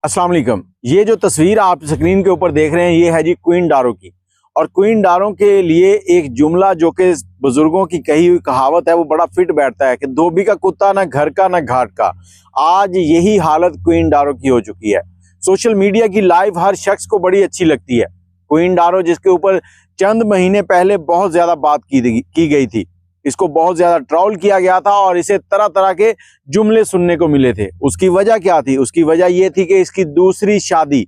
अस्सलाम वालेकुम। ये जो तस्वीर आप स्क्रीन के ऊपर देख रहे हैं ये है जी क्वीन डारो की। और क्वीन डारो के लिए एक जुमला जो कि बुजुर्गों की कही हुई कहावत है वो बड़ा फिट बैठता है कि धोबी का कुत्ता ना घर का ना घाट का। आज यही हालत क्वीन डारो की हो चुकी है। सोशल मीडिया की लाइव हर शख्स को बड़ी अच्छी लगती है। क्वीन डारो जिसके ऊपर चंद महीने पहले बहुत ज्यादा बात की गई थी, इसको बहुत ज्यादा ट्रोल किया गया था और इसे तरह तरह के जुमले सुनने को मिले थे। उसकी वजह क्या थी? उसकी वजह यह थी कि इसकी दूसरी शादी।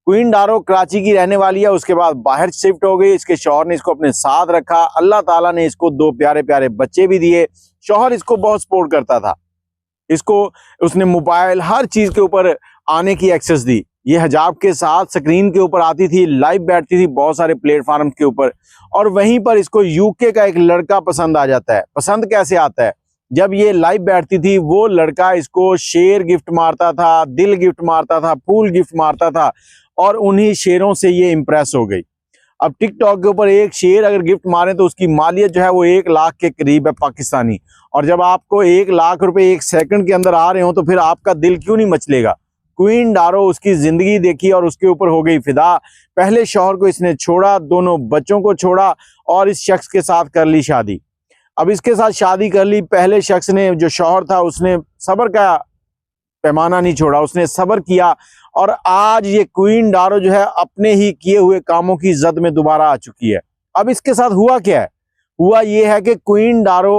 क्वीन डारो कराची की रहने वाली है, उसके बाद बाहर शिफ्ट हो गई। इसके शौहर ने इसको अपने साथ रखा। अल्लाह ताला ने इसको दो प्यारे प्यारे बच्चे भी दिए। शौहर इसको बहुत सपोर्ट करता था, इसको उसने मोबाइल हर चीज के ऊपर आने की एक्सेस दी। ये हिजाब के साथ स्क्रीन के ऊपर आती थी, लाइव बैठती थी बहुत सारे प्लेटफॉर्म के ऊपर। और वहीं पर इसको यूके का एक लड़का पसंद आ जाता है। पसंद कैसे आता है? जब ये लाइव बैठती थी वो लड़का इसको शेर गिफ्ट मारता था, दिल गिफ्ट मारता था, फूल गिफ्ट मारता था और उन्हीं शेरों से ये इंप्रेस हो गई। अब टिकटॉक के ऊपर एक शेर अगर गिफ्ट मारे तो उसकी मालियत जो है वो 1 लाख के करीब है पाकिस्तानी। और जब आपको 1 लाख रुपए 1 सेकंड के अंदर आ रहे हो तो फिर आपका दिल क्यों नहीं मचलेगा? क्वीन डारो उसकी जिंदगी देखी और उसके ऊपर हो गई फिदा। पहले शौहर को इसने छोड़ा, दोनों बच्चों को छोड़ा और इस शख्स के साथ कर ली शादी। अब इसके साथ शादी कर ली। पहले शख्स ने, जो शौहर था, उसने सब्र का पैमाना नहीं छोड़ा, उसने सब्र किया और आज ये क्वीन डारो जो है अपने ही किए हुए कामों की जद में दोबारा आ चुकी है। अब इसके साथ हुआ क्या है? हुआ ये है कि क्वीन डारो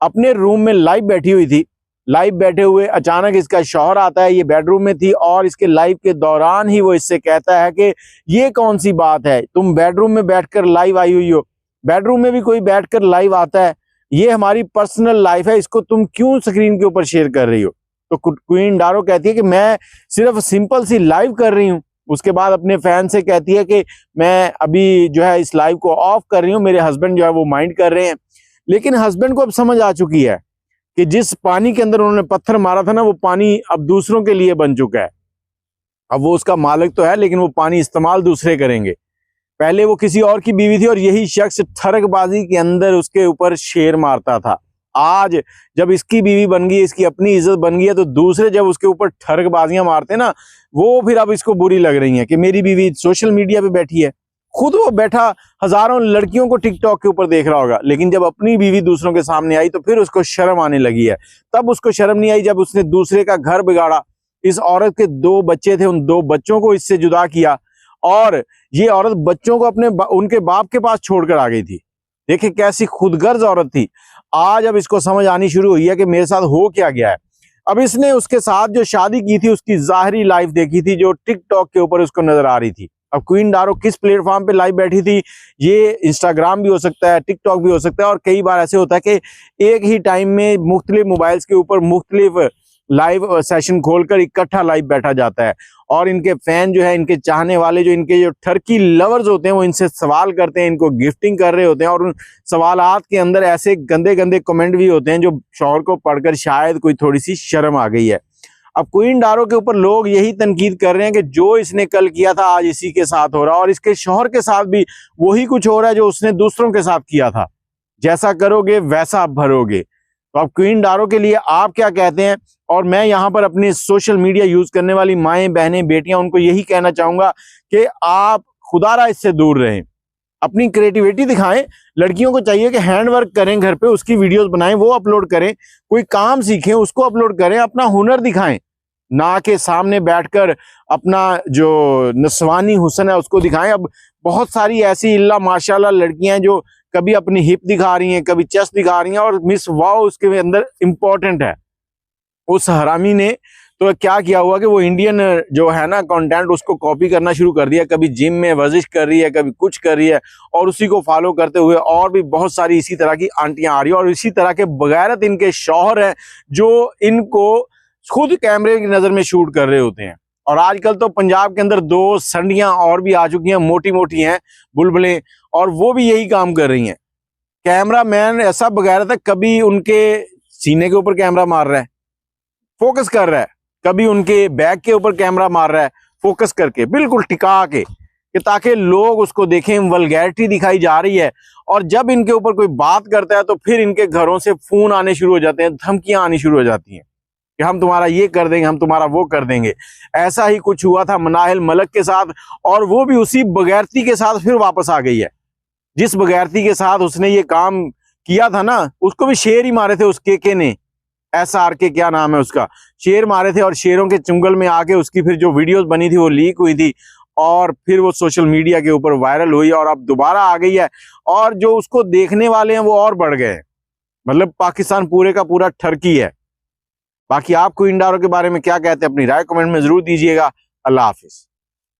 अपने रूम में लाइव बैठी हुई थी। लाइव बैठे हुए अचानक इसका शौहर आता है। ये बेडरूम में थी और इसके लाइव के दौरान ही वो इससे कहता है कि ये कौन सी बात है, तुम बेडरूम में बैठकर लाइव आई हुई हो। बेडरूम में भी कोई बैठकर लाइव आता है? ये हमारी पर्सनल लाइफ है, इसको तुम क्यों स्क्रीन के ऊपर शेयर कर रही हो? तो क्वीन डारो कहती है कि मैं सिर्फ सिंपल सी लाइव कर रही हूँ। उसके बाद अपने फैन से कहती है कि मैं अभी जो है इस लाइव को ऑफ कर रही हूँ, मेरे हस्बैंड जो है वो माइंड कर रहे हैं। लेकिन हस्बैंड को अब समझ आ चुकी है कि जिस पानी के अंदर उन्होंने पत्थर मारा था ना, वो पानी अब दूसरों के लिए बन चुका है। अब वो उसका मालिक तो है लेकिन वो पानी इस्तेमाल दूसरे करेंगे। पहले वो किसी और की बीवी थी और यही शख्स ठरकबाजी के अंदर उसके ऊपर शेर मारता था। आज जब इसकी बीवी बन गई, इसकी अपनी इज्जत बन गई है, तो दूसरे जब उसके ऊपर ठरकबाजियां मारते ना, वो फिर अब इसको बुरी लग रही है कि मेरी बीवी सोशल मीडिया पे बैठी है। खुद वो बैठा हजारों लड़कियों को टिकटॉक के ऊपर देख रहा होगा, लेकिन जब अपनी बीवी दूसरों के सामने आई तो फिर उसको शर्म आने लगी है। तब उसको शर्म नहीं आई जब उसने दूसरे का घर बिगाड़ा। इस औरत के 2 बच्चे थे, उन 2 बच्चों को इससे जुदा किया और ये औरत बच्चों को अपने उनके बाप के पास छोड़कर आ गई थी। देखिए कैसी खुदगर्ज औरत थी। आज अब इसको समझ आनी शुरू हुई है कि मेरे साथ हो क्या गया है। अब इसने उसके साथ जो शादी की थी उसकी जाहिरी लाइफ देखी थी जो टिकटॉक के ऊपर उसको नजर आ रही थी। अब क्वीन डारो किस प्लेटफॉर्म पे लाइव बैठी थी? ये इंस्टाग्राम भी हो सकता है, टिकटॉक भी हो सकता है और कई बार ऐसे होता है कि एक ही टाइम में मुख्तलिफ मोबाइल्स के ऊपर मुख्तलिफ लाइव सेशन खोलकर इकट्ठा लाइव बैठा जाता है। और इनके फैन जो है, इनके चाहने वाले जो इनके जो टर्की लवर्स होते हैं, वो इनसे सवाल करते हैं, इनको गिफ्टिंग कर रहे होते हैं और उन सवालात के अंदर ऐसे गंदे गंदे कमेंट भी होते हैं जो शौहर को पढ़कर शायद कोई थोड़ी सी शर्म आ गई है। अब क्वीन डारो के ऊपर लोग यही तनकीद कर रहे हैं कि जो इसने कल किया था आज इसी के साथ हो रहा है और इसके शौहर के साथ भी वही कुछ हो रहा है जो उसने दूसरों के साथ किया था। जैसा करोगे वैसा भरोगे। तो अब क्वीन डारो के लिए आप क्या कहते हैं? और मैं यहाँ पर अपने सोशल मीडिया यूज करने वाली माएं, बहनें, बेटियां, उनको यही कहना चाहूंगा कि आप खुदारा इससे दूर रहें, अपनी क्रिएटिविटी दिखाएं। लड़कियों को चाहिए कि हैंड वर्क करें, घर पे उसकी वीडियोस बनाएं, वो अपलोड करें, कोई काम सीखें उसको अपलोड करें, अपना हुनर दिखाएं, ना के सामने बैठकर अपना जो नस्वानी हुस्न है उसको दिखाएं। अब बहुत सारी ऐसी इल्ला माशाल्लाह लड़कियां हैं जो कभी अपनी हिप दिखा रही हैं, कभी चेस्ट दिखा रही हैं और मिस वाओ उसके अंदर इंपॉर्टेंट है। उस हरामी ने तो क्या किया हुआ कि वो इंडियन जो है ना कंटेंट उसको कॉपी करना शुरू कर दिया। कभी जिम में वर्जिश कर रही है, कभी कुछ कर रही है और उसी को फॉलो करते हुए और भी बहुत सारी इसी तरह की आंटियां आ रही है। और इसी तरह के बगैरत इनके शौहर हैं जो इनको खुद कैमरे की नजर में शूट कर रहे होते हैं। और आजकल तो पंजाब के अंदर 2 संडियां और भी आ चुकी हैं, मोटी मोटी हैं, बुलबुलें, और वो भी यही काम कर रही हैं। कैमरा मैन ऐसा बगैरत है, कभी उनके सीने के ऊपर कैमरा मार रहा है, फोकस कर रहा है, कभी उनके बैग के ऊपर कैमरा मार रहा है फोकस करके, बिल्कुल टिका के, कि ताकि लोग उसको देखें। वल्गैरिटी दिखाई जा रही है। और जब इनके ऊपर कोई बात करता है तो फिर इनके घरों से फोन आने शुरू हो जाते हैं, धमकियां आनी शुरू हो जाती हैं। कि हम तुम्हारा ये कर देंगे, हम तुम्हारा वो कर देंगे। ऐसा ही कुछ हुआ था मनाहिल मलक के साथ, और वो भी उसी बगैरती के साथ फिर वापस आ गई है। जिस बगैरती के साथ उसने ये काम किया था ना, उसको भी शेर ही मारे थे उस के ने, SRK क्या नाम है उसका, शेर मारे थे, और शेरों के चुंगल में आके उसकी फिर जो वीडियोस बनी थी वो लीक हुई थी, और फिर वो सोशल मीडिया के ऊपर वायरल हुई, और अब दोबारा आ गई है। और जो उसको देखने वाले हैं वो और बढ़ गए, मतलब पाकिस्तान पूरे का पूरा ठरकी है। बाकी आप क्वीन डारो के बारे में क्या कहते हैं, अपनी राय कमेंट में जरूर दीजिएगा। अल्लाह हाफिज।